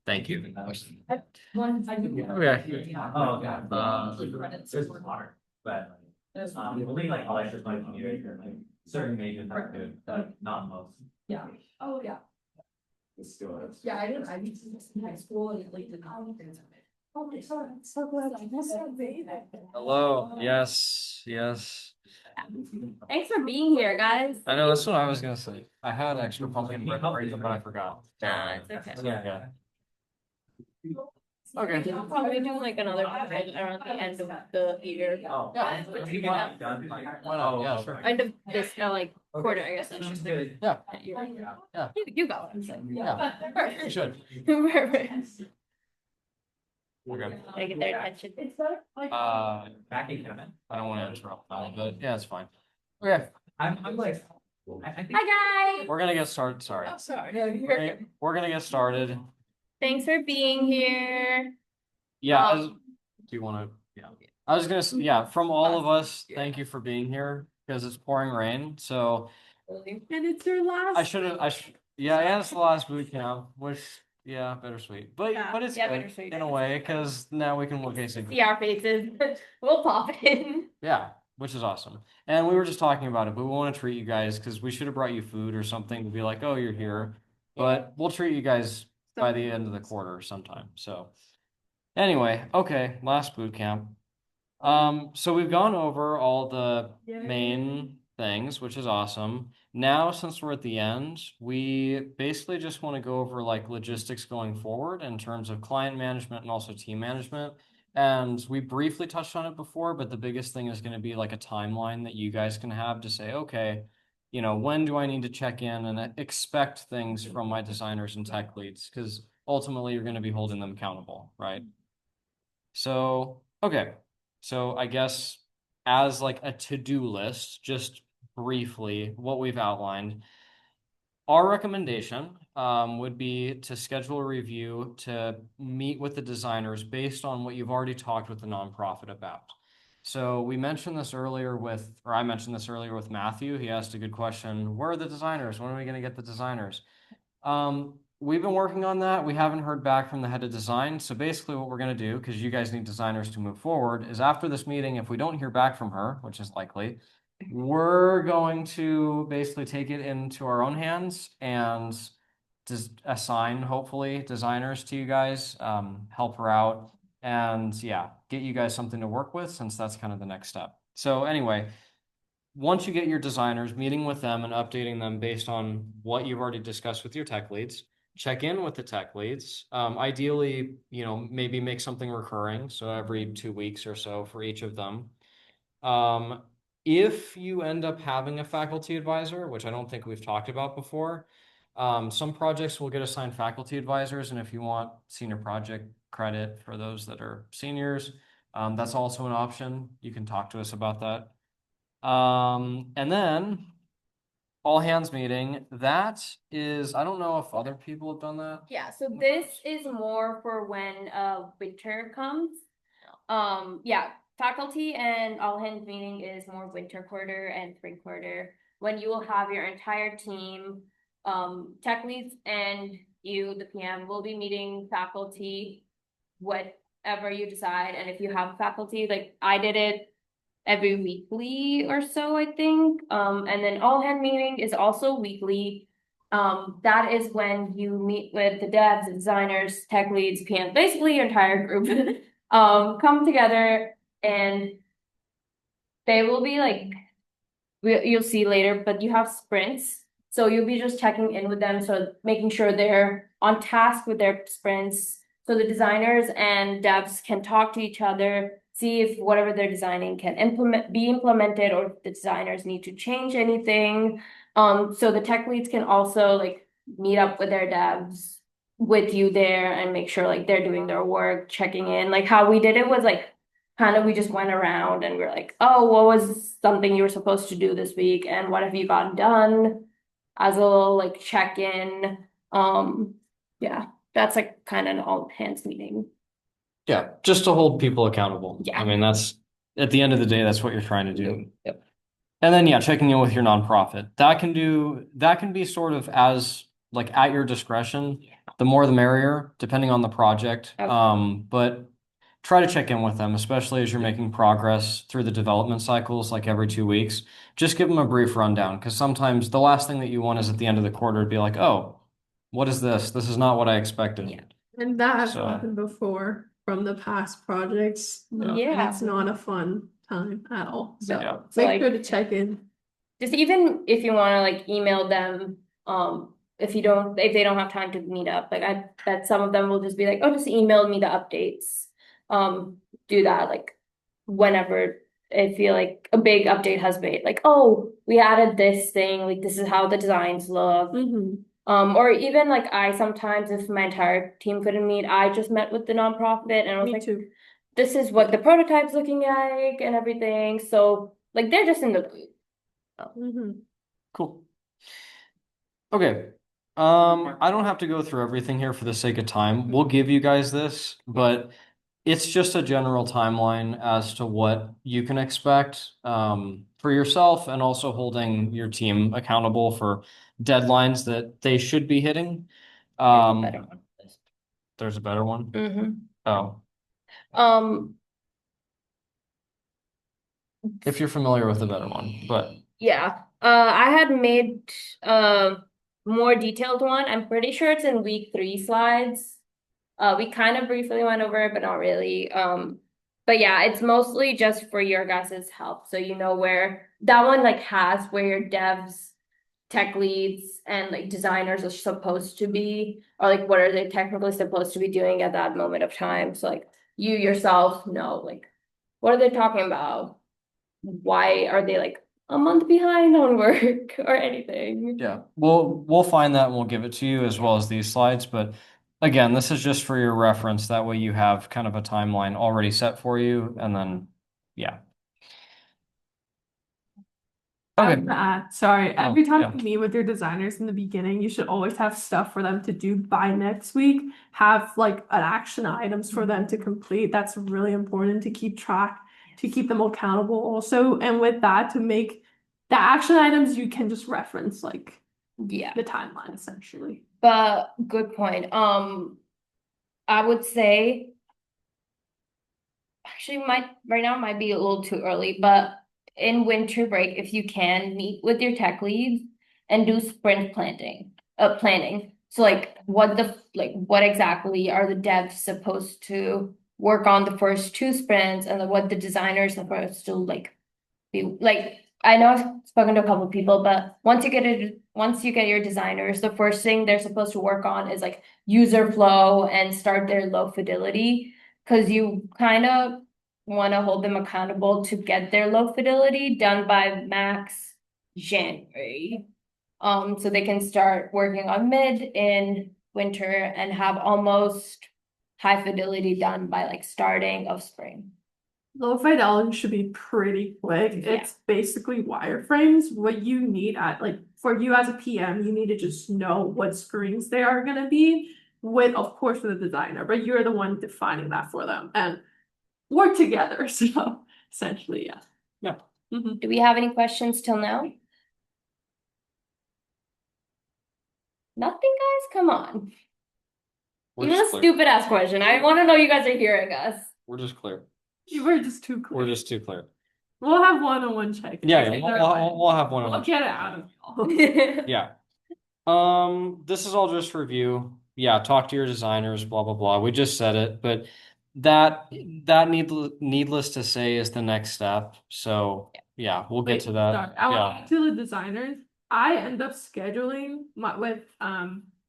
Thank you. One, I do. Okay. Oh, God. There's water, but only like electric like certain majors are good, but not most. Yeah, oh, yeah, yeah, I didn't, in high school and like the college. Oh my God, I'm so glad I missed that. Hello. Yes. Thanks for being here, guys. I know that's what I was gonna say. I had extra pumpkin bread, but I forgot. Nah, it's okay. Yeah. Okay. I'll probably do like another project around the end of the year. Oh. Yeah. Why not? Yeah, sure. End of this, like quarter, I guess. I should say. Yeah. Yeah. You go. Yeah. You Perfect. should. Perfect. We're good. I get their attention. Backing him in. I don't want to interrupt, but yeah, it's fine. Okay. I'm like, I think. Hi, guys. We're gonna get started. Sorry. Oh, sorry. We're gonna get started. Thanks for being here. Yeah. Do you want to? Yeah. I was gonna say, yeah, from all of us, thank you for being here because it's pouring rain. So And it's your last. yeah, it's the last boot camp, which, yeah, bittersweet. But it's Yeah, good bittersweet. in a way because now we can look at See our faces. We'll pop in. Yeah, which is awesome. And we were just talking about it, but we want to treat you guys because we should have brought you food or something to be like, oh, you're here. But we'll treat you guys by the end of the quarter sometime. So anyway, okay, last boot camp. So we've gone over all the main things, which is awesome. Now, since we're at the end, we basically just want to go over like logistics going forward in terms of client management and also team management. And we briefly touched on it before, but the biggest thing is going to be like a timeline that you guys can have to say, okay, when do I need to check in and expect things from my designers and tech leads? Because ultimately you're going to be holding them accountable, right? So, okay. So I guess as like a to-do list, just briefly, what we've outlined, our recommendation would be to schedule a review to meet with the designers based on what you've already talked with the nonprofit about. So we mentioned this earlier or I mentioned this earlier with Matthew. He asked a good question. Where are the designers? When are we going to get the designers? We've been working on that. We haven't heard back from the head of design. So basically what we're going to do, because you guys need designers to move forward, is after this meeting, if we don't hear back from her, which is likely, we're going to basically take it into our own hands and just assign, hopefully, designers to you guys, help her out, and yeah, get you guys something to work with since that's kind of the next step. So anyway, once you get your designers, meeting with them and updating them based on what you've already discussed with your tech leads, check in with the tech leads. Ideally, maybe make something recurring. So every 2 weeks or so for each of them. If you end up having a faculty advisor, which I don't think we've talked about before, some projects will get assigned faculty advisors. And if you want senior project credit for those that are seniors, that's also an option. You can talk to us about that. And then all hands meeting, that is, I don't know if other people have done that. Yeah, so this is more for when winter comes. Yeah, faculty and all hands meeting is more winter quarter and spring quarter when you will have your entire team, tech leads and you, the PM, will be meeting faculty, whatever you decide. And if you have faculty, like I did it every weekly or so, I think. And then all hand meeting is also weekly. That is when you meet with the devs, the designers, tech leads, PMs, basically your entire group, come together and they will be like, you'll see later, but you have sprints. So you'll be just checking in with them. So making sure they're on task with their sprints. So the designers and devs can talk to each other, see if whatever they're designing can be implemented or if the designers need to change anything. So the tech leads can also like meet up with their devs with you there and make sure like they're doing their work, checking in. Like how we did it was like kind of we just went around and we're like, oh, what was something you were supposed to do this week and what have you gotten done as a little like check-in. Yeah, that's like kind of an all hands meeting. Yeah, just to hold people accountable. Yeah. I mean, that's at the end of the day, that's what you're trying to do. Yep. And then, yeah, checking in with your nonprofit. That can be sort of as like at your discretion. The more the merrier, depending on the project. Okay. But try to check in with them, especially as you're making progress through the development cycles, like every 2 weeks. Just give them a brief rundown, because sometimes the last thing that you want is at the end of the quarter to be like, oh, what is this? This is not what I expected. Yeah. And that has So- happened before from the past projects. And Yeah. it's not a fun time at all. So Yeah. So, make like- sure to check in. Just even if you wanna like email them, if they don't have time to meet up, like I bet some of them will just be like, oh, just email me the updates. Do that like whenever I feel like a big update has made, like, oh, we added this thing, like this is how the designs look. Or even like I sometimes, if my entire team couldn't meet, I just met with the nonprofit and I was Me like, too. this is what the prototype's looking like and everything. So like they're just in the loop. Cool. Okay. I don't have to go through everything here for the sake of time. We'll give you guys this, but it's just a general timeline as to what you can expect for yourself, and also holding your team accountable for deadlines that they should be hitting. There's a better one. Oh, if you're familiar with the better one, but Yeah, I had made more detailed one. I'm pretty sure it's in week 3 slides. We kind of briefly went over it, but not really. But yeah, it's mostly just for your guys' help. So you know where that one like has where your devs, tech leads, and like designers are supposed to be, or like what are they technically supposed to be doing at that moment of time. So like you yourself know like what are they talking about? Why are they like a month behind on work or anything? yeah, we'll find that and we'll give it to you, as well as these slides. But again, this is just for your reference. That way you have kind of a timeline already set for you, and then yeah. I Okay. would add, sorry, every Oh, time yeah. you meet with your designers in the beginning, you should always have stuff for them to do by next week. Have like an action items for them to complete. That's really important to keep track, to keep them accountable also. And with that, to make the action items, you can just reference like Yeah. the timeline essentially. But good point. I would say actually right now might be a little too early, but in winter break, if you can meet with your tech leads and do sprint planning. So like what exactly are the devs supposed to work on the first 2 sprints, and then what the designers are supposed to like be like. I know I've spoken to a couple of people, but once you get your designers, the first thing they're supposed to work on is like user flow and start their low fidelity, because you kind of want to hold them accountable to get their low fidelity done by max January. So they can start working on mid in winter and have almost high fidelity done by like starting of spring. Low fidelity should be pretty quick. Yeah. It's basically wireframes. What you need at like for you as a PM, you need to just know what screens they are gonna be with, of course, with the designer, but you're the one defining that for them and work together. So essentially, yeah. Yeah. Do we have any questions till now? Nothing, guys? Come on. We're Even just a clear. stupid ass question. I want to know you guys are hearing us. We're just clear. You were just too clear. We're just too clear. We'll have one-on-one check. Yeah, we'll have one. We'll get it out of y'all. Yeah. This is all just review. Yeah, talk to your designers, blah blah blah. We just said it, but that needless to say is the next step. So yeah, we'll Wait, get to that. sorry. I Yeah. want to the designers. I end up scheduling with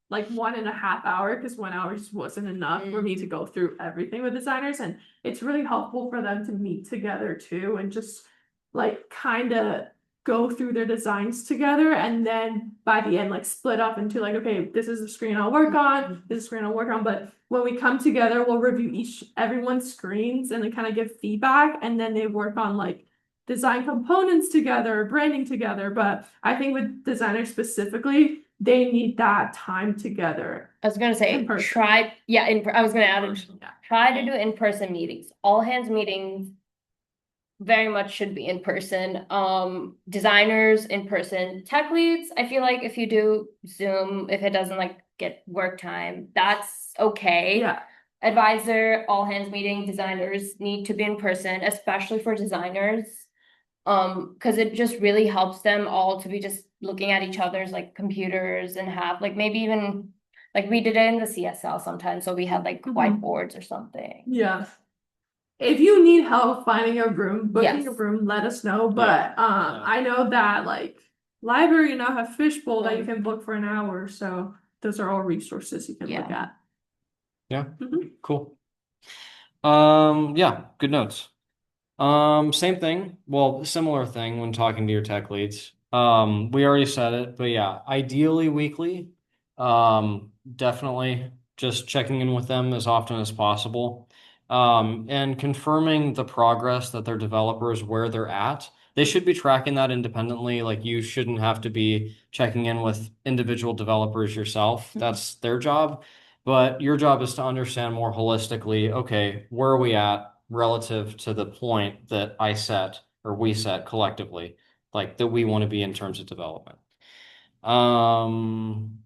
like 1.5 hour because 1 hour just wasn't enough for me to go through everything with designers, and it's really helpful for them to meet together too and just like kind of go through their designs together, and then by the end like split up into like, okay, this is the screen I'll work on, this is the screen I'll work on. But when we come together, we'll review everyone's screens and then kind of give feedback, and then they work on like design components together, branding together. But I think with designers specifically, they need that time together. I was gonna say In person. try. Yeah, I was gonna add Yeah. try to do in-person meetings. All hands meetings very much should be in person. Designers in person, tech leads, I feel like if you do Zoom, if it doesn't like get work time, that's okay. Yeah. Advisor, all hands meeting, designers need to be in person, especially for designers. Because it just really helps them all to be just looking at each other's like computers and have like maybe even like we did it in the CSL sometimes, so we had like whiteboards or something. Yeah. If you need help finding a room, booking a Yes. room, let us know. But Yeah. I know that like library now have fishbowl that you can book for an hour. So those are all resources you can look Yeah. at. Yeah. Mhm. Cool. Yeah, good notes. Same thing. Well, similar thing when talking to your tech leads. We already said it, but yeah, ideally weekly. Definitely just checking in with them as often as possible. And confirming the progress that their developers where they're at. They should be tracking that independently. Like you shouldn't have to be checking in with individual developers yourself. That's their job. But your job is to understand more holistically, okay, where are we at relative to the point that I set or we set collectively, like that we want to be in terms of development.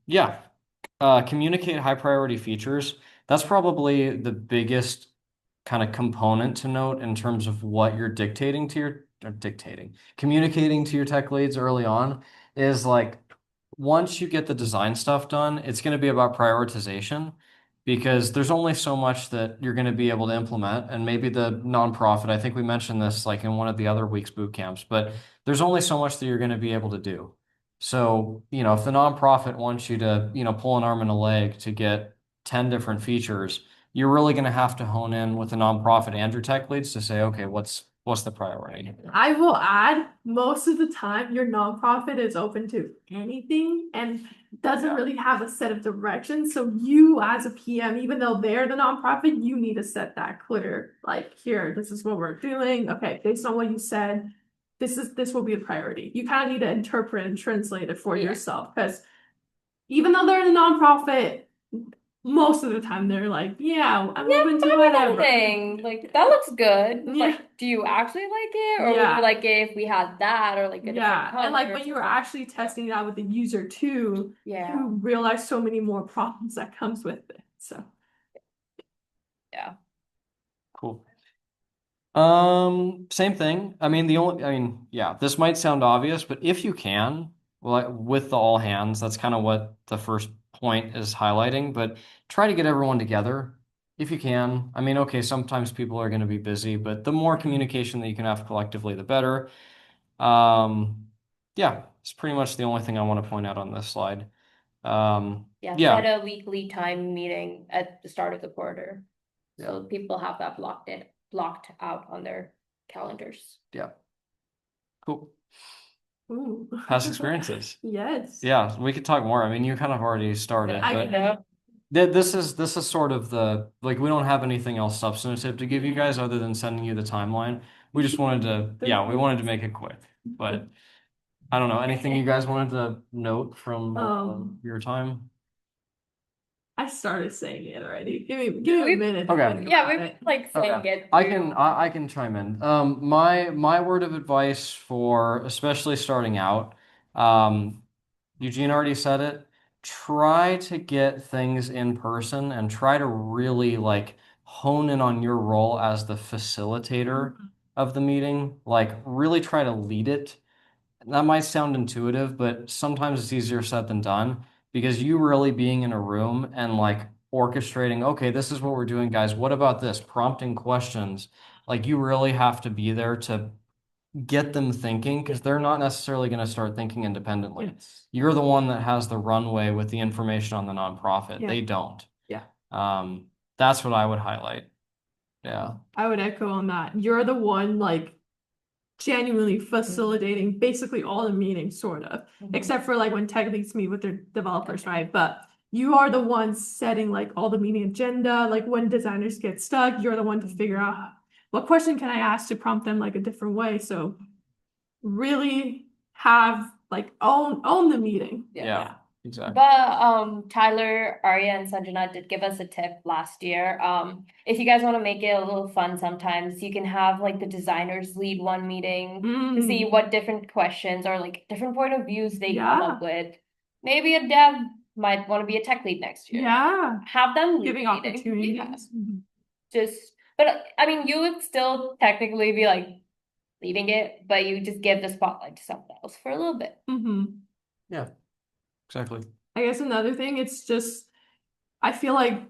Yeah. Communicate high priority features. That's probably the biggest kind of component to note in terms of what you're dictating to your or dictating, communicating to your tech leads early on is like once you get the design stuff done, it's going to be about prioritization because there's only so much that you're going to be able to implement. And maybe the nonprofit, I think we mentioned this like in one of the other week's boot camps, but there's only so much that you're going to be able to do. So, if the nonprofit wants you to, pull an arm and a leg to get 10 different features, you're really going to have to hone in with the nonprofit and your tech leads to say, okay, what's the priority? I will add, most of the time, your nonprofit is open to anything and doesn't really have a set of directions. So you as a PM, even though they're the nonprofit, you need to set that clear. Like, here, this is what we're doing. Okay, based on what you said, this will be a priority. You kind of need to interpret and translate it for yourself because even though they're the nonprofit, most of the time they're like, yeah, I'm open to fine with whatever. anything. Like that looks good. Yeah. Like, do you actually like it, or would Yeah. you like it if we had that, or like a different Yeah, color? and like when you were actually testing it out with the user too, Yeah. you realize so many more problems that comes with it. So Yeah. Cool. Same thing. Yeah, this might sound obvious, but if you can, like with the all hands, that's kind of what the first point is highlighting, but try to get everyone together if you can. I mean, okay, sometimes people are going to be busy, but the more communication that you can have collectively, the better. Yeah, it's pretty much the only thing I want to point out on this slide. Yeah, Yeah, set a weekly time meeting at the start of the quarter. So people have that blocked out on their calendars. yeah. Cool. ooh. Past experiences. Yes. Yeah, we could talk more. I mean, you kind of already started, but this is sort of the like we don't have anything else substantive to give you guys other than sending you the timeline. We just wanted to, yeah, we wanted to make it quick. But I don't know, anything you guys wanted to note from your time? I started saying it already. Give me a minute. to Okay. think Yeah, about we it. like saying it. I can chime in. My word of advice for especially starting out, Eugene already said it. Try to get things in person and try to really like hone in on your role as the facilitator of the meeting. Like really try to lead it. That might sound intuitive, but sometimes it's easier said than done because you really being in a room and like orchestrating, okay, this is what we're doing, guys. What about this? Prompting questions. Like you really have to be there to get them thinking because they're not necessarily going to start thinking independently. Yes. You're the one that has the runway with the information on the nonprofit. Yeah. They don't. Yeah. That's what I would highlight. Yeah. I would echo on that. You're the one like genuinely facilitating basically all the meetings, sort of, except for like when tech leads meet with their developers, right? But you are the one setting like all the meeting agenda, like when designers get stuck, you're the one to figure out what question can I ask to prompt them like a different way. So really have like own the meeting. Yeah. exactly. But Tyler, Arya, and Sanjana did give us a tip last year. If you guys want to make it a little fun sometimes, you can have like the designers lead one meeting to see Mm, what different questions or like different point of views they come yeah, up with. Maybe a dev might want to be a tech lead next year. yeah, Have them lead giving the meeting. opportunities. Yeah. Mhm. Just, but I mean, you would still technically be like leading it, but you just give the spotlight to someone else for a little bit. Mhm. Yeah, exactly. I guess another thing, it's just I feel like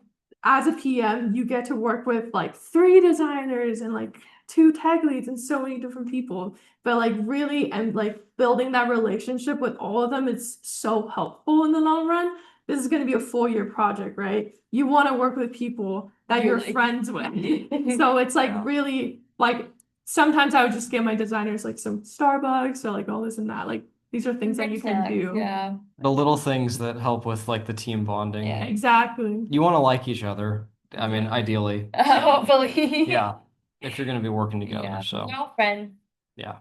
as a PM, you get to work with like 3 designers and like 2 tech leads and so many different people. But like really, and like building that relationship with all of them is so helpful in the long run. This is going to be a 4-year project, right? You want to work with people that you're Really. friends with. So it's like Yeah. really like sometimes I would just give my designers like some Starbucks or like all this and that. Like these are things that you can Snacks, do. yeah. The little things that help with like the team bonding. Yeah. Exactly. You want to like each other. I mean, ideally. Hopefully. Yeah. If you're going to be working together. Yeah. So, We're all friends. yeah.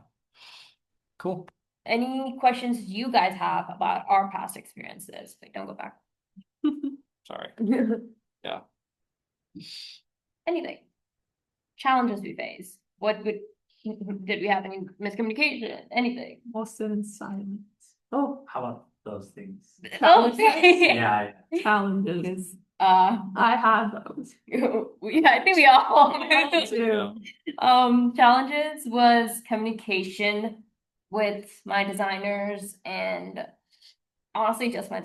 Cool. Any questions you guys have about our past experiences? Like, don't go back. Sorry. Yeah. Anything. Challenges we face. What would did we have any miscommunication? Anything? All sit in silence. Oh, How about those things? Okay. Yeah, challenges. Uh, I have those. I think we all Me too. challenges was communication with my designers and honestly just my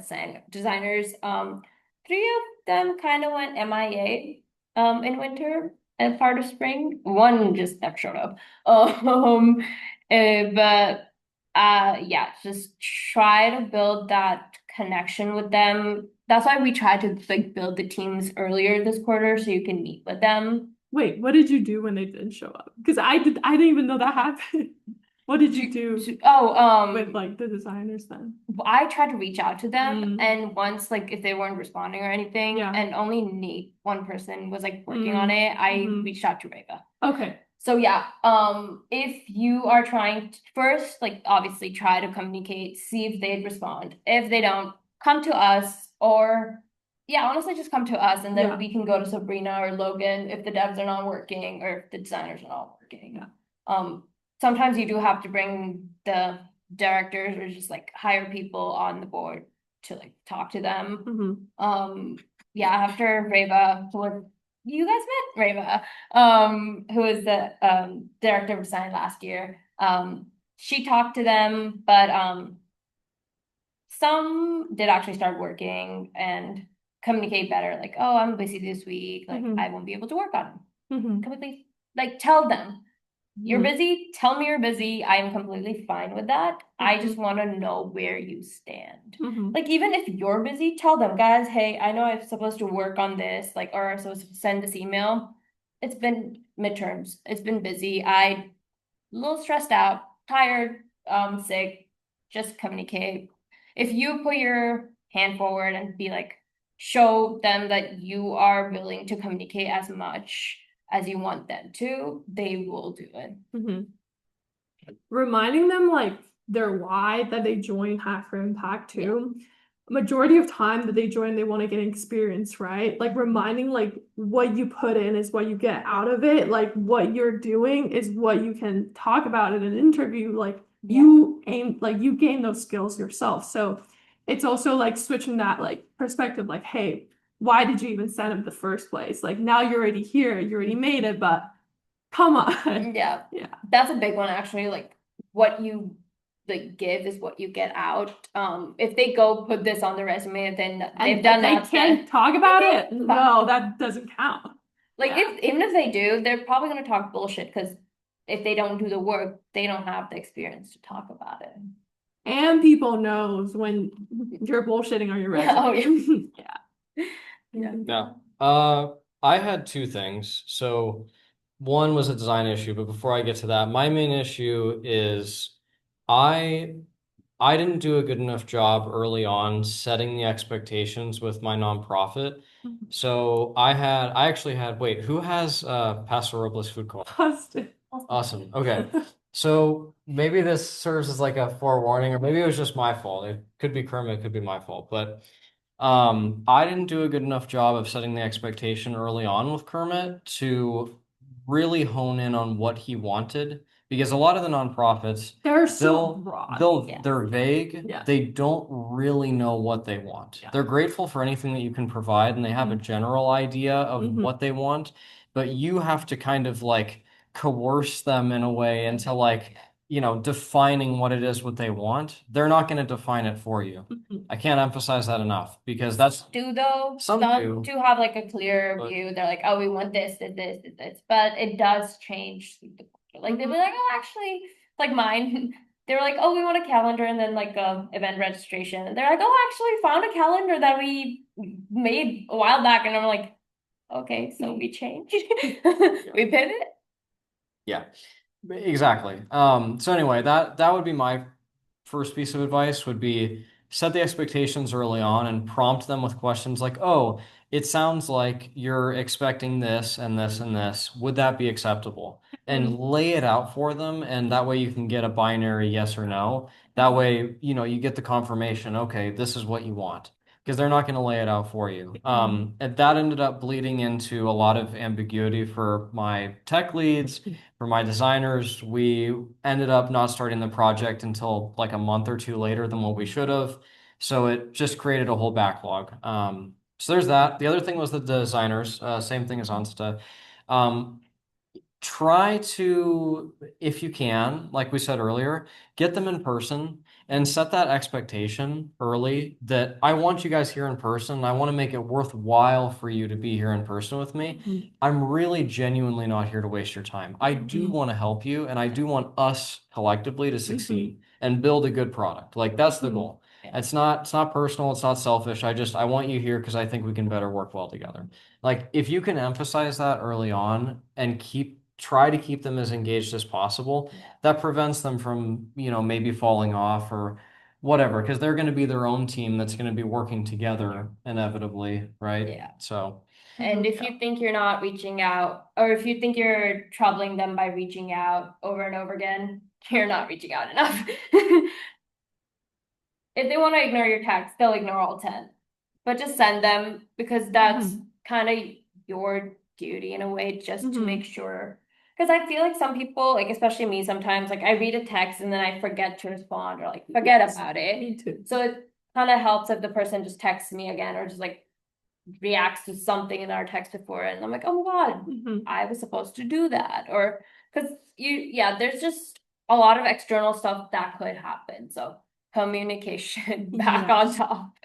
designers. 3 of them kind of went MIA in winter and part of spring. One just never showed up. But yeah, just try to build that connection with them. That's why we try to like build the teams earlier this quarter so you can meet with them. Wait, what did you do when they didn't show up? Because I didn't even know that happened. What did you do Oh, with like the designers then? I tried to reach out to them, Mm. and once like if they weren't responding or anything, Yeah. and only Nate, one person was like working on it, I Mhm. reached out to Reva. Okay. So yeah, if you are trying to, first, like obviously try to communicate, see if they'd respond. If they don't, come to us or yeah, honestly just come to us and then Yeah. we can go to Sabrina or Logan if the devs are not working or if the designers are not working. Yeah. Sometimes you do have to bring the directors or just like hire people on the board to like talk to them. Mhm. Yeah, after Reva, you guys met Reva, who was the director of design last year. She talked to them, but some did actually start working and communicate better, like, oh, I'm busy this week, like Mhm. I won't be able to work on it. Mhm. Completely like tell them you're Mhm. busy, tell me you're busy. I am completely fine with that. I Mhm. just want to know where you stand. Mhm. Like, even if you're busy, tell them, guys, hey, I know I'm supposed to work on this, like, or I'm supposed to send this email. It's been midterms. It's been busy. I a little stressed out, tired, sick. Just communicate. If you put your hand forward and be like, show them that you are willing to communicate as much as you want them to, they will do it. Mhm. Reminding them like their why that they join Hack for Impact too. Majority of time that they join, they want to get experience, right? Like reminding like what you put in is what you get out of it. Like what you're doing is what you can talk about in an interview. Like you gain those skills yourself. So it's also like switching that like perspective, like, hey, why did you even send in the first place? Like now you're already here, you already made it, but come on. Yeah. Yeah. That's a big one actually. Like what you like give is what you get out. If they go put this on the resume, then they've And done they that. can't talk about it. Talk. No, that doesn't count. Like Yeah. even if they do, they're probably gonna talk bullshit because if they don't do the work, they don't have the experience to talk about it. And people knows when you're bullshitting on your resume. Oh, Yeah. Yeah. Yeah. I had 2 things. So one was a design issue, but before I get to that, my main issue is I I didn't do a good enough job early on setting the expectations with my nonprofit. So I actually had, wait, who has Paso Robles Food Co-op? Busted. Awesome. Okay. So maybe this serves as like a forewarning, or maybe it was just my fault. It could be Kermit, it could be my fault, but I didn't do a good enough job of setting the expectation early on with Kermit to really hone in on what he wanted. Because a lot of the nonprofits, They're so they'll broad. Yeah. they're vague. Yeah. They don't really know what they want. Yeah. They're grateful for anything that you can provide, and they have a general idea of Mhm. what they want, but you have to kind of like coerce them in a way into like, defining what it is what they want. They're not going to define it for you. Mhm. I can't emphasize that enough because that's Do though, Some some do, do have like a clear but- view. They're like, oh, we want this, but it does change through the culture. Like they'll be like, oh, actually, like mine. They were like, oh, we want a calendar and then like event registration. And they're like, oh, actually, we found a calendar that we made a while back, and I'm like, okay, so we changed, we pivot. yeah, exactly. So anyway, that would be my first piece of advice would be set the expectations early on and prompt them with questions like, oh, it sounds like you're expecting this and this and this. Would that be acceptable? And lay it out for them, and that way you can get a binary yes or no. That way, you get the confirmation, okay, this is what you want. Because they're not going to lay it out for you. And that ended up bleeding into a lot of ambiguity for my tech leads, for my designers. We ended up not starting the project until like a month or two later than what we should have. So it just created a whole backlog. So there's that. The other thing was the designers, same thing as Onsta. Um, Try to, if you can, like we said earlier, get them in person and set that expectation early that I want you guys here in person. I want to make it worthwhile for you to be here in person with me. Mhm. I'm really genuinely not here to waste your time. I do want to help you, and I do want us collectively to succeed and build a good product. Like that's the goal. Yeah. It's not personal, it's not selfish. I want you here because I think we can better work well together. Like if you can emphasize that early on and try to keep them as engaged as possible, that prevents them from, maybe falling off or whatever, because they're going to be their own team that's going to be working together inevitably, right? Yeah. So, And if you think you're not reaching out, or if you think you're troubling them by reaching out over and over again, you're not reaching out enough. If they want to ignore your text, they'll ignore all 10. But just send them because that's kind of your duty in a way, just to make sure. Because I feel like some people, like especially me sometimes, like I read a text and then I forget to respond or like forget about it. Me too. So it kind of helps if the person just texts me again or just like reacts to something in our text before, and I'm like, oh my God, I was supposed to do that. Or because there's just a lot of external stuff that could happen. So communication back on Yes. top.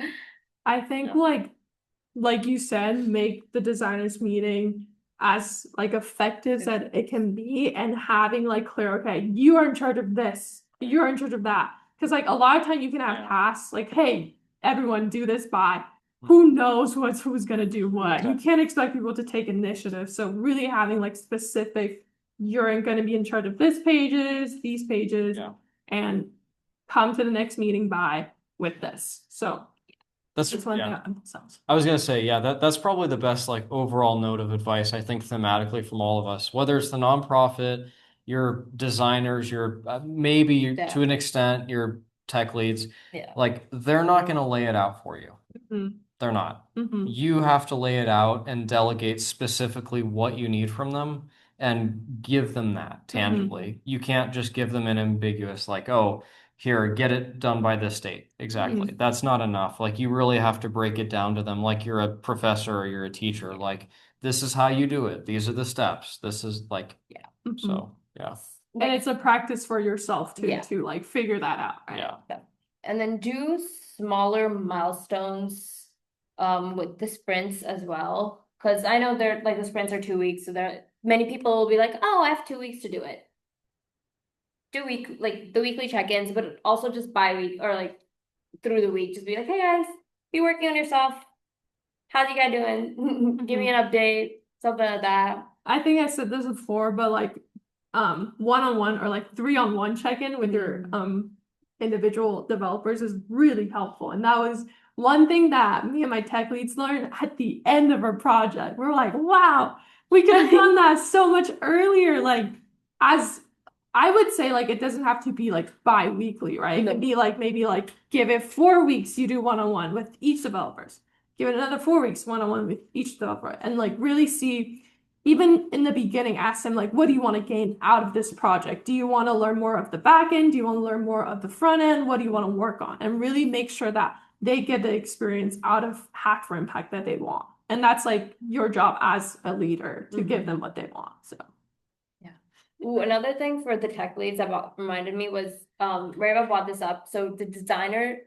I think like you said, make the designers meeting as like effective as it can be, and having like clear, okay, you are in charge of this, you're in charge of that. Because like a lot of time you can have tasks like, hey, everyone do this by. Who knows who's gonna do what? You can't expect people to take initiative. So really having like specific, you're gonna be in charge of these pages, Yeah. and come to the next meeting by with this. So that's one thing yeah. I emphasize. I was gonna say, yeah, that's probably the best like overall note of advice I think thematically from all of us, whether it's the nonprofit, your designers, your maybe to an extent your tech leads, Yeah. like they're not gonna lay it out for you. They're not. You have to lay it out and delegate specifically what you need from them and give them that tangibly. You can't just give them an ambiguous like, oh, here, get it done by this date. Exactly. That's not enough. Like you really have to break it down to them like you're a professor or you're a teacher. Like this is how you do it. These are the steps. This is like so yeah. And it's a practice for yourself too, Yeah. to like figure that out. Right? Yeah. And then do smaller milestones with the sprints as well. Because I know they're like the sprints are 2 weeks, so there many people will be like, oh, I have 2 weeks to do it. Do the weekly check-ins, but also just bi-week or like through the week, just be like, hey guys, be working on yourself. How's you guys doing? Give me an update, something like that. I think I said this before, but like one-on-one or like 3-on-1 check-in with your individual developers is really helpful. And that was one thing that me and my tech leads learned at the end of our project. We're like, wow, we could have done that so much earlier. Like as I would say like it doesn't have to be like bi-weekly, right? It could be like maybe like give it 4 weeks you do one-on-one with each developers. Give it another 4 weeks one-on-one with each developer and like really see even in the beginning, ask them like, what do you want to gain out of this project? Do you want to learn more of the back end? Do you want to learn more of the front end? What do you want to work on? And really make sure that they get the experience out of Hack for Impact that they want. And that's like your job as a leader to give them what they want. So Ooh, another thing for the tech leads that reminded me was, Reva brought this up, so the designers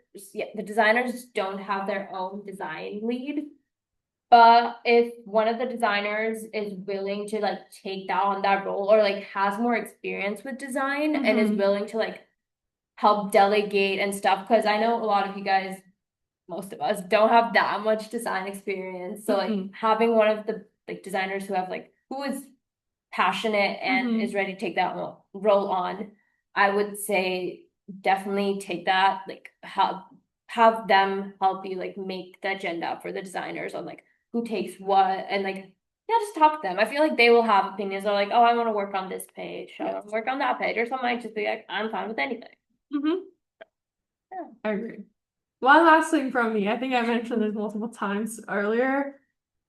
don't have their own design lead. But if one of the designers is willing to like take that on that role or like has more experience with design and is willing to like help delegate and stuff, because I know a lot of you guys, most of us, don't have that much design experience. So like having one of the like designers who is passionate and is ready to take that role on, I would say definitely take that, like have them help you like make the agenda for the designers on like who takes what, and like yeah, just talk to them. I feel like they will have opinions. They're like, oh, I want to work on this page, I want to work on that page, or some might just be like, I'm fine with anything. I agree. One last thing from me, I think I mentioned this multiple times earlier.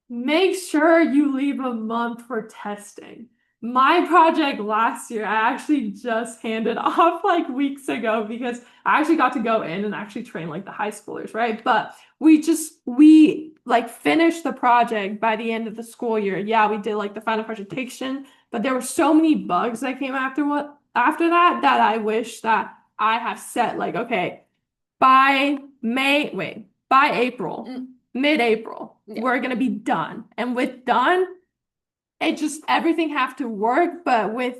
Make sure you leave a month for testing. My project last year, I actually just handed off like weeks ago because I actually got to go in and actually train like the high schoolers, right? But we like finished the project by the end of the school year. Yeah, we did like the final presentation, but there were so many bugs that came after that I wish that I have set like, okay, by April, mid-April, we're gonna be done. And with done, it just everything have to work, but with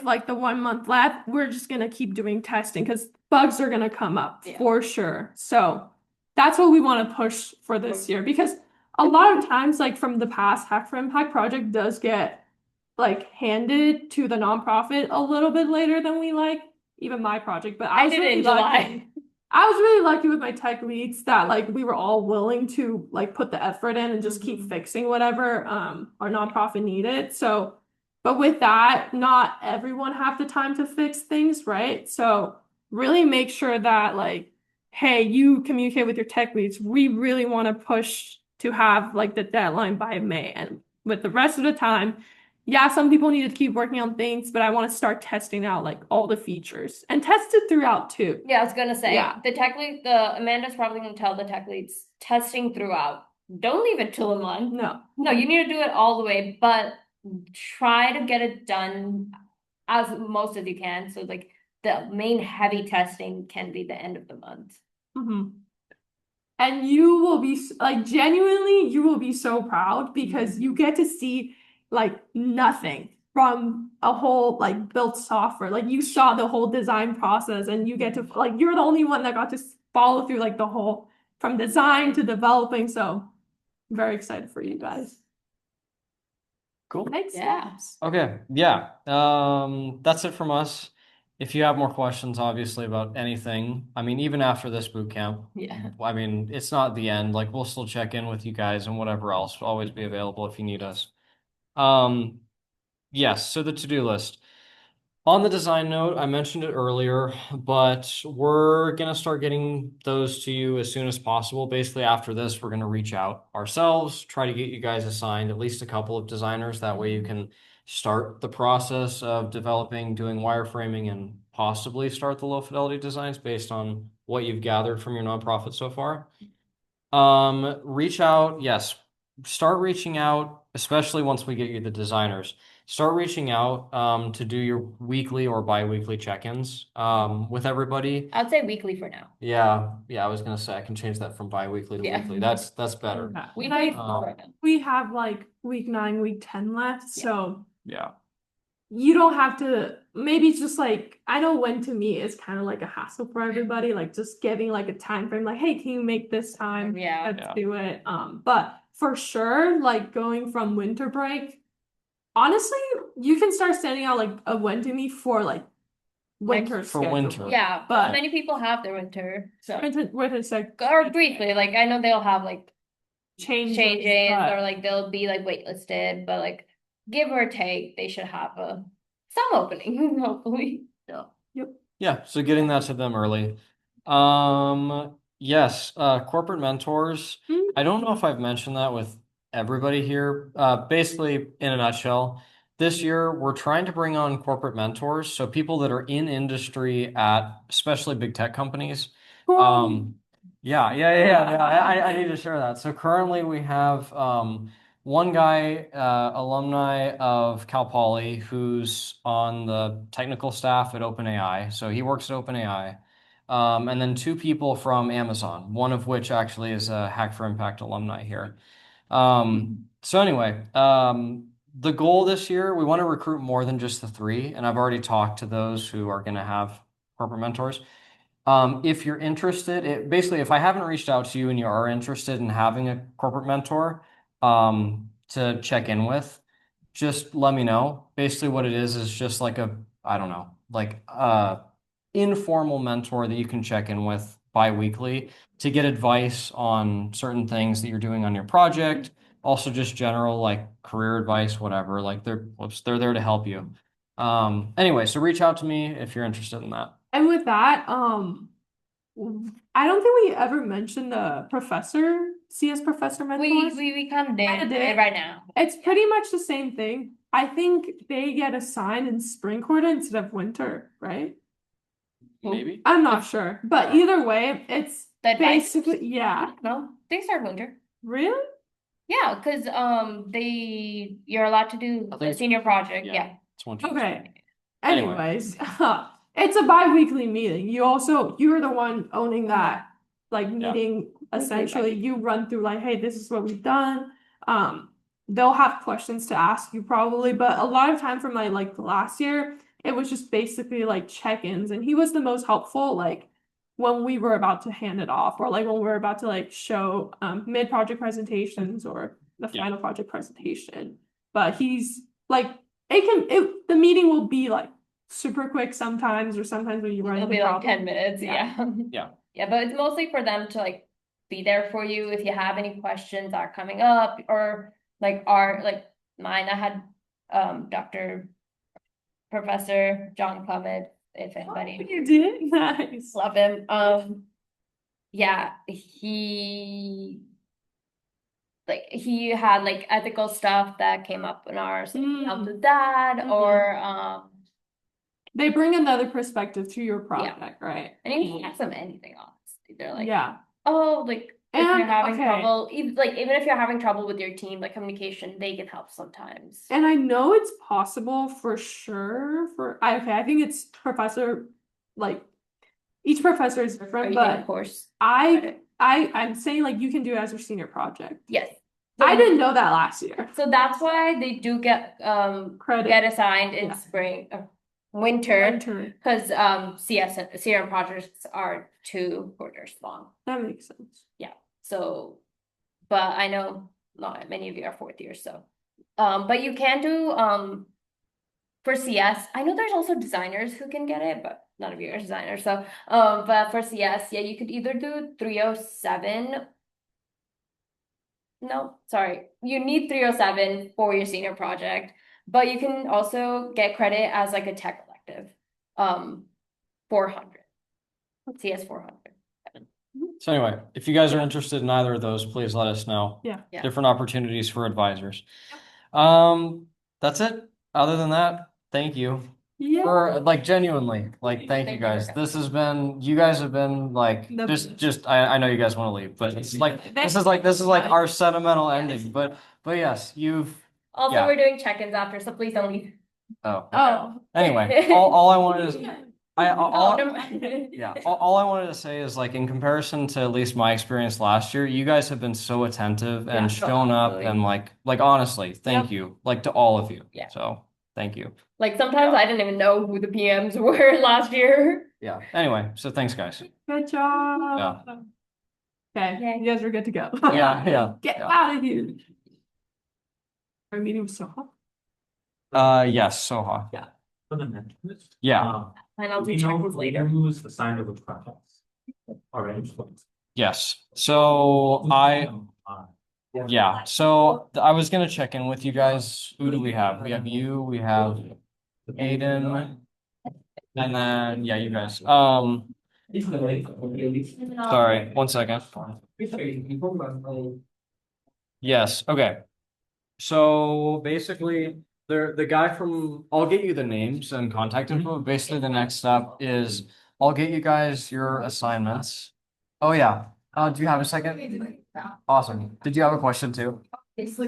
like the 1 month left, we're just gonna keep doing testing because bugs are gonna come up for sure. So that's what we want to push for this year, because a lot of times, like from the past, Hack for Impact project does get like handed to the nonprofit a little bit later than we like, even my project, but I was did really in lucky. July. I was really lucky with my tech leads that like we were all willing to like put the effort in and just keep fixing whatever our nonprofit needed. So, but with that, not everyone have the time to fix things, right? So really make sure that like, hey, you communicate with your tech leads. We really want to push to have like the deadline by May, and with the rest of the time, yeah, some people need to keep working on things, but I want to start testing out like all the features and test it throughout too. Yeah, I was gonna say, Yeah. the Amanda's probably gonna tell the tech leads testing throughout. Don't leave it till a month. No, you need to do it all the way, but try to get it done as most as you can. So like the main heavy testing can be the end of the month. And you will be like genuinely, you will be so proud because you get to see like nothing from a whole like built software. Like you saw the whole design process, and you get to like you're the only one that got to follow through like the whole from design to developing. So I'm very excited for you guys. Cool. Next Yeah. steps. Okay, yeah. That's it from us. If you have more questions, obviously, about anything, I mean, even after this boot camp, Yeah. I mean, it's not the end. Like, we'll still check in with you guys and whatever else. We'll always be available if you need us. Yes, so the to-do list. On the design note, I mentioned it earlier, but we're gonna start getting those to you as soon as possible. Basically, after this, we're gonna reach out ourselves, try to get you guys assigned at least a couple of designers. That way you can start the process of developing, doing wireframing, and possibly start the low fidelity designs based on what you've gathered from your nonprofit so far. Reach out, yes. Start reaching out, especially once we get you the designers. Start reaching out to do your weekly or bi-weekly check-ins with everybody. I'd say weekly for now. Yeah, I was gonna say I can change that from bi-weekly to Yeah. weekly. That's better. Yeah. Weekly Like, We have like week 9, week 10 left, so yeah. you don't have to, maybe it's just like, I know when to meet is kind of like a hassle for everybody, like just giving like a time frame, like, hey, can you make this time? Yeah. Let's do it. But for sure, like going from winter break, honestly, you can start sending out like a when to meet for like winter For schedule. winter. Yeah, But- but many people have their winter, so. Winter's like Or briefly, like I know they'll have like changes, changes but- or like they'll be like waitlisted, but like give or take, they should have some opening, hopefully. Yeah, so getting that to them early. Yes, corporate mentors. I don't know if I've mentioned that with everybody here. Basically, in a nutshell, this year we're trying to bring on corporate mentors, so people that are in industry at especially big tech companies. Yeah. I need to share that. So currently we have one guy, alumni of Cal Poly, who's on the technical staff at OpenAI. So he works at OpenAI. And then two people from Amazon, one of which actually is a Hack for Impact alumni here. So anyway, the goal this year, we want to recruit more than just the three, and I've already talked to those who are going to have corporate mentors. If you're interested, basically, if I haven't reached out to you and you are interested in having a corporate mentor, to check in with, just let me know. Basically, what it is just like I don't know, like informal mentor that you can check in with bi-weekly to get advice on certain things that you're doing on your project. Also, just general like career advice, whatever. Like they're there to help you. Anyway, so reach out to me if you're interested in that. And with that, I don't think we ever mentioned the CS professor mentors. We kind of Kinda did did. it right now. It's pretty much the same thing. I think they get assigned in spring quarter instead of winter, right? Maybe. I'm not sure, but either way, it's The advice? basically, yeah. No, they start winter. Really? Yeah, because you're allowed to do I a think- senior project. yeah. Yeah. It's one, two, Okay. three. Anyway. Anyways, it's a bi-weekly meeting. You're the one owning that, like meeting, essentially. You run through like, hey, this is what we've done. They'll have questions to ask you probably, but a lot of time from like last year, it was just basically like check-ins, and he was the most helpful, like when we were about to hand it off, or like when we were about to like show mid-project presentations or the Yeah. final project presentation. But he's like, the meeting will be like super quick sometimes, or sometimes when you run It'll into be like problem. 10 minutes. Yeah. Yeah. Yeah. Yeah, but it's mostly for them to like be there for you if you have any questions that are coming up, or like mine. I had Dr. Professor John Clement, if anybody You did? Nice. love him. Yeah, he had like ethical stuff that came up in ours, so he helped with that, or They bring another perspective to your project, right? and you can ask them anything, honestly. They're like, Yeah. oh, like if And, you're having okay. trouble, even if you're having trouble with your team, like communication, they can help sometimes. And I know it's possible for sure I think it's like each professor is Are different, you doing but course? I'm saying like you can do it as your senior project. Yes. I didn't know that last year. So that's why they do get Credit. assigned in Yeah. spring, winter, Winter. because CS and CRM projects are 2 quarters long. That makes sense. So, but I know not many of you are 4th year, so but you can do for CS. I know there's also designers who can get it, but none of you are designers. So but for CS, yeah, you could either do 307. No, sorry. You need 307 for your senior project, but you can also get credit as like a tech elective. 400. CS 400. So anyway, if you guys are interested in either of those, please let us know. Yeah. Yeah. Different opportunities for advisors. That's it. Other than that, thank you. Yeah. For like genuinely, like thank Thank you you guys. for You guys have been like The just I know you guys want to leave, but it's like this is like our sentimental ending. But yes, you've Also, Yeah. we're doing check-ins after, so please don't leave. Oh. Anyway, all I wanted to Oh, never mind. yeah, all I wanted to say is like in comparison to at least my experience last year, you guys have been so attentive and Yeah. shown up Absolutely. and like honestly, thank you. Like to all of you. Yeah. So thank you. Like sometimes I didn't even know who the PMs were last year. Yeah. Anyway, so thanks guys. Good job. Okay, Yay. you guys are good to go. Yeah. Get Yeah. out of here. Our meeting was so hot. Yes, Soha. For the mentors. Yeah. And I'll do We know check-ins later. who's assigned to which projects. Already. Yes. So yeah. So I was gonna check in with you guys. Who do we have? We have you, we have Aiden, and then, yeah, you guys. Sorry, one second. Yes, okay. So basically, the guy from, I'll get you the names and contact info. Basically, the next step is I'll get you guys your assignments. Oh yeah. Do you have a second? Awesome. Did you have a question too? Yes.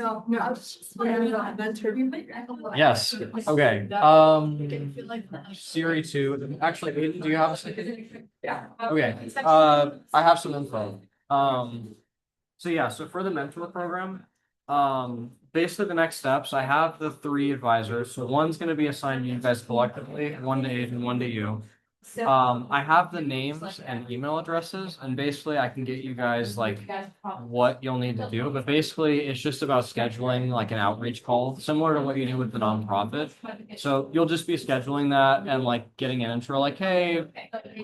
Okay. Siri 2. Actually, Aiden, do you have a second? Yeah. Okay. I have some info. So yeah, so for the mentor program, basically the next steps, I have the 3 advisors. So one's gonna be assigned to you guys collectively, one to Aiden, one to you. I have the names and email addresses, and basically I can get you guys like what you'll need to do, but basically it's just about scheduling like an outreach call, similar to what you do with the nonprofit. So you'll just be scheduling that and like getting an intro, like, hey,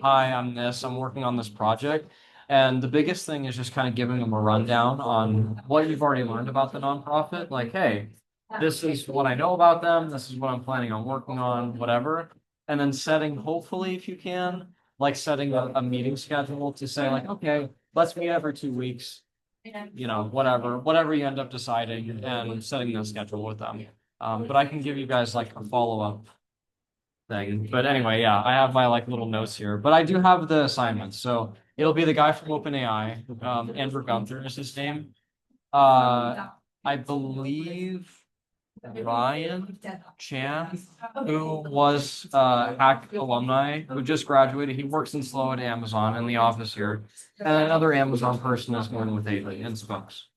hi, I'm working on this project. And the biggest thing is just kind of giving them a rundown on what you've already learned about the nonprofit, like, hey, this is what I know about them, this is what I'm planning on working on, whatever. And then setting, hopefully, if you can, like setting a meeting schedule to say like, okay, let's meet every 2 weeks, you know, whatever you end up deciding and setting the schedule with them. But I can give you guys like a follow-up thing. But anyway, yeah, I have my like little notes here, but I do have the assignments. So it'll be the guy from OpenAI, Andrew Gunther is his name. I believe Ryan Chan, who was Hack alumni, who just graduated. He works in Slow at Amazon in the office here. And another Amazon person is going with Ailey and Spokes.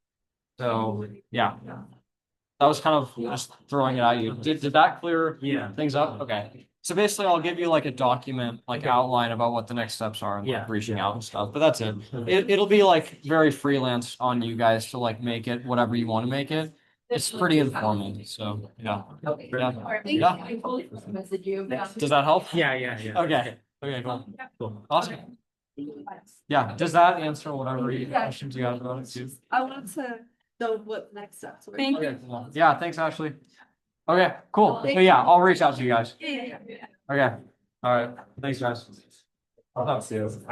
So yeah. That was kind of just throwing it at you. Did that clear things up? Okay. So basically I'll give you like a document, like outline about what the next steps are and like reaching out and stuff. But that's it. It'll be like very freelance on you guys to like make it whatever you want to make it. It's pretty informal, so yeah. Yeah. Does that help? Yeah. Okay. Okay, cool. Awesome. Yeah, does that answer whatever questions you have about it too? I want to know what next steps were. Thank Okay, cool. Yeah, thanks, Ashley. Okay, cool. So yeah, I'll reach out to you guys. Okay. All right. Thanks, guys. I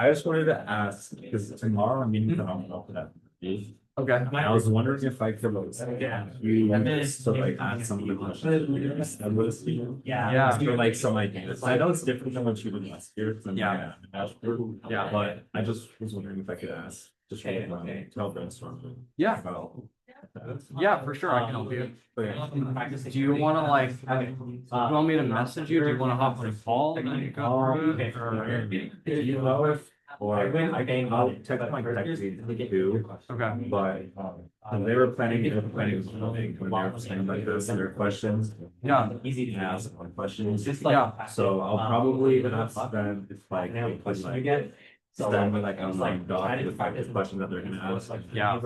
just wanted to ask, because tomorrow I'm meeting with that. Okay. I was wondering if I could you to like ask some of the questions. Yeah. For like some ideas. I know it's different than what you did last year. Yeah. Yeah, but I just was wondering if I could ask. Just to help brainstorm. Yeah. About. Yeah, for sure. I can help you. Okay. Do you want to like, do you want me to message you? Do you want to hop on a call and then you go through it? Or- Do you know if, or I'll check my tech team too, Okay. but they were planning to when they were saying like this and their questions. Yeah. Easy to Ask one questions. Yeah. So I'll probably ask them if like, question you get. So send me like a it's online doc trying to with practice the questions that they're gonna ask. Yeah.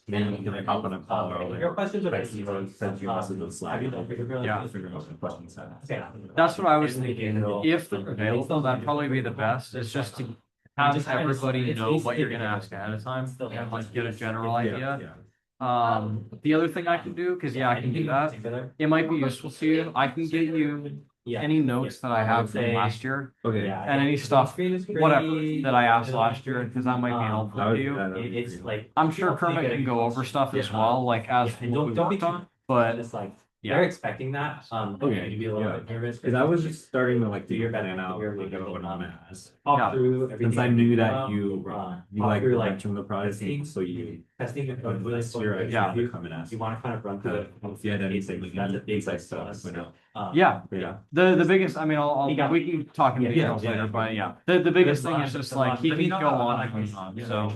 Maybe we can like hop on a call or Your questions are like send you a message on Slack. Yeah. Figure out some questions. That's what I was thinking. If they're available, that'd probably be the best. It's just to have everybody know what you're gonna ask ahead of time and like get a general idea. The other thing I can do, because yeah, I can do that. It might be useful to you. I can get you any notes that I have from last year Okay. and any stuff, whatever that I asked last year, because that might be helpful to you. It's like. I'm sure Kermit can go over stuff as well, like as And what we don't be worked on, too, but it's like, yeah. they're expecting that, Okay, to be a little yeah. bit nervous. Cause I was just starting to like Do your do better plan out, your like what I'm gonna ask. Talk Yeah. through everything. Since I knew that Um, you talk like through, went from the project, testing. so you. Testing your code Would really list your quick. Yeah. idea, come and ask. You wanna kind of run through it. If you had anything, like, That's a big like stuff. stuff, you know. Yeah. Yeah. The biggest, I mean, we can talk in Yeah, details yeah. later, but yeah, the biggest thing is just like, he can go on and on, so.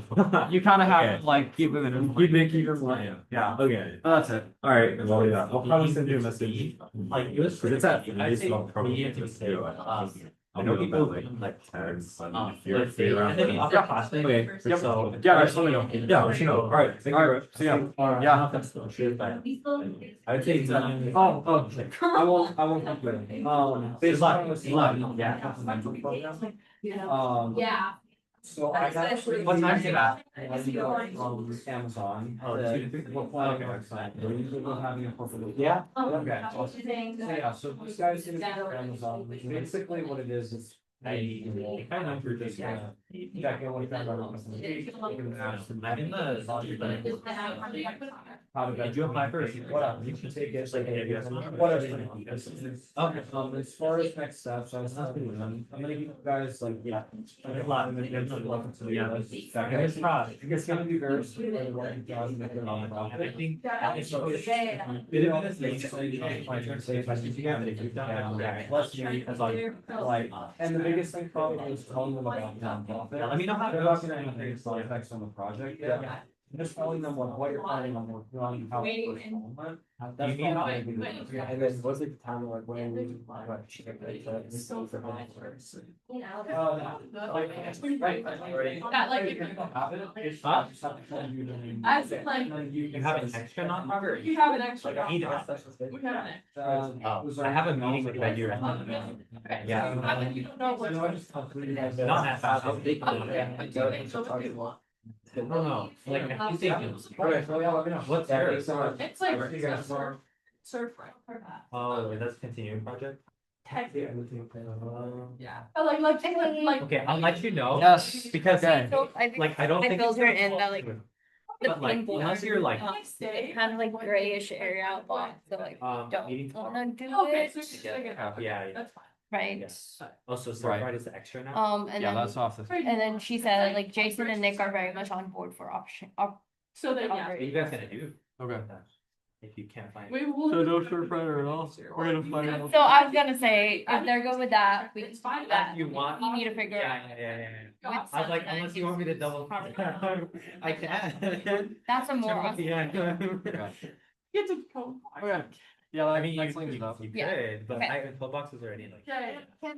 You kind of have to like keep it in. Keep it one. Yeah. Okay, That's it. alright, well, yeah, I'll probably send you a message. Like, it was. Cause it's at, I'd say I'll probably medium to just say, do it. I I'll know go people about like like. 10, but Let's if you're say, around. and then the then- other classmate. Okay. Yep. So. Yeah, just let me know. Yeah, let you know. Alright, thank you. Alright, see ya. Yeah. I would say it's. Oh, I won't complain. There's a lot, Yeah. yeah. Um, Yeah. So I got actually. What time is it at? Amazon. Oh, 2 to 3? We're planning our site. We're usually we're having a corporate. Yeah? Okay. awesome. So yeah, so this guy's gonna be for Amazon. Basically what it is I kind of for just check in with them. I'm in the. How to Did you apply for? Whatever, you can take it, like, whatever. you want. Okay. As far as next steps, I'm gonna give you guys like, yeah. A lot. Yeah. It's gonna be very similar to what you guys make it on the docket. I think. Let's meet as like, and the biggest thing probably is telling them about nonprofit. Yeah, let me know how it They're goes. not gonna have any side effects on the project, yeah. Just telling them what you're planning on working on, how it's first home went. That's You need probably help? gonna be the- And then what's the time like when we? That, like, As in, like, You have an extra nonprofit? you have an extra. Like, I need it. We have an extra. Oh, I have a meeting with that year. Okay. Yeah. You don't know what. Not that fast. No, like, I think. Okay, so yeah, let me know. What's yours? It's like. Surf right. Oh, that's continuing project? Technically. Yeah. Like. Okay, I'll let you know. Yes, Because, okay. So I think like, I don't I think. filter in that, like, the But like, pinboard. unless you're like, It's kind of like grayish area out there, so like, meeting. don't wanna do Okay, it, so it's like a. Yeah, yeah. That's fine. right? Yes. Also, Right. certified is the extra now? And Yeah, then, that's off the. and then she said, like, Jason and Nick are very much on board for So then, yeah. What are you guys gonna do? Okay. If you can't find. We will. So no surefire at all? We're gonna find out. So I was gonna say, if they're good with that, we can It's fine. do that. You want? You need to figure Yeah, out. yeah. I was like, unless you want me to double. I can. That's a more. Yeah. Get to go. Okay. Yeah, I that mean, that cleans it up. you Yeah. could, but Okay. I pillbox is already like. Yeah, yeah.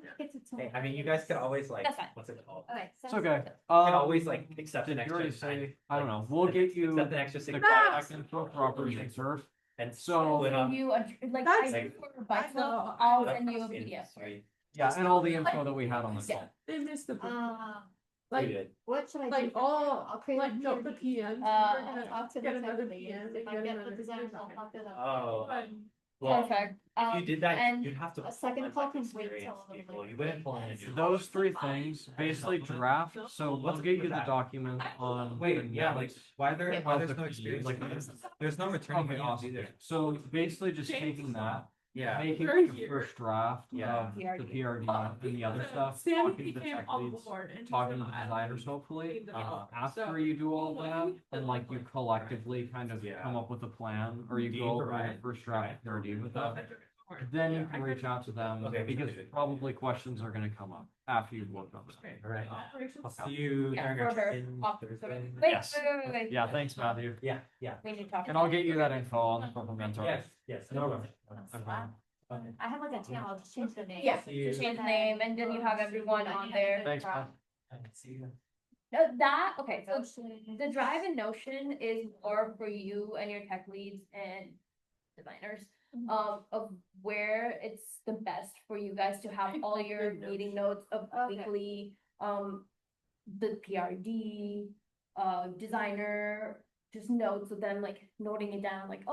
Hey, I mean, you guys could always like, That's fine. what's it called? Okay. It's okay. You can always like accept Did an you already extra. say, I don't know, we'll get you Accept the an extra six. contact info for Operation Surf. And So- split up. Send you like, That's- I for bike I know. I'll send you a PDF. Sorry. Yeah, and all the info that we had on the Yeah. call. They missed the. We Like, did. What should I do? like all, I'll create like, no, the PMs. we're Uh, gonna Talk to get the another tech lead. PM. If I get the design, I'll talk to them. Oh, But well, Perfect. if you did that, and you'd have to. a second pull call in, can like, wait till experienced a little people. bit. You wouldn't pull in a new. Those three things basically draft, so we'll get you the document on. Wait, yeah, like, why there, why Of there's the no PE, experience? like, There's no returning Okay, PMs awesome. either. So basically just taking that, Yeah. making Very the cute. first draft Yeah. of the PRD and the other stuff, Sam talking to the came tech on leads, board and. talking to the designers hopefully. After you do all that, and like you collectively kind of Yeah. come up with a plan, or you Do go you over the provide- first draft PRD with them. Then you can reach out to them, Okay, we can because do it. probably questions are gonna come up after you've worked on it. Alright, I'll Operations. see you Yeah, during our for her. in Off- Thursday. Wait, Yes. wait. Yeah, thanks, Matthew. Yeah, yeah. We need to talk. And I'll get you that info on the supplemental. Yes, no problem. I have like a channel, I'll just change the name. Yeah, See you. just change the name, and then you have everyone on there. Thanks, man. See you. That, okay, so the drive in Notion is more for you and your tech leads and designers. Of where it's the best for you guys to have all your meeting notes of Okay. weekly, the PRD, designer, just notes of them like noting it down, like, oh,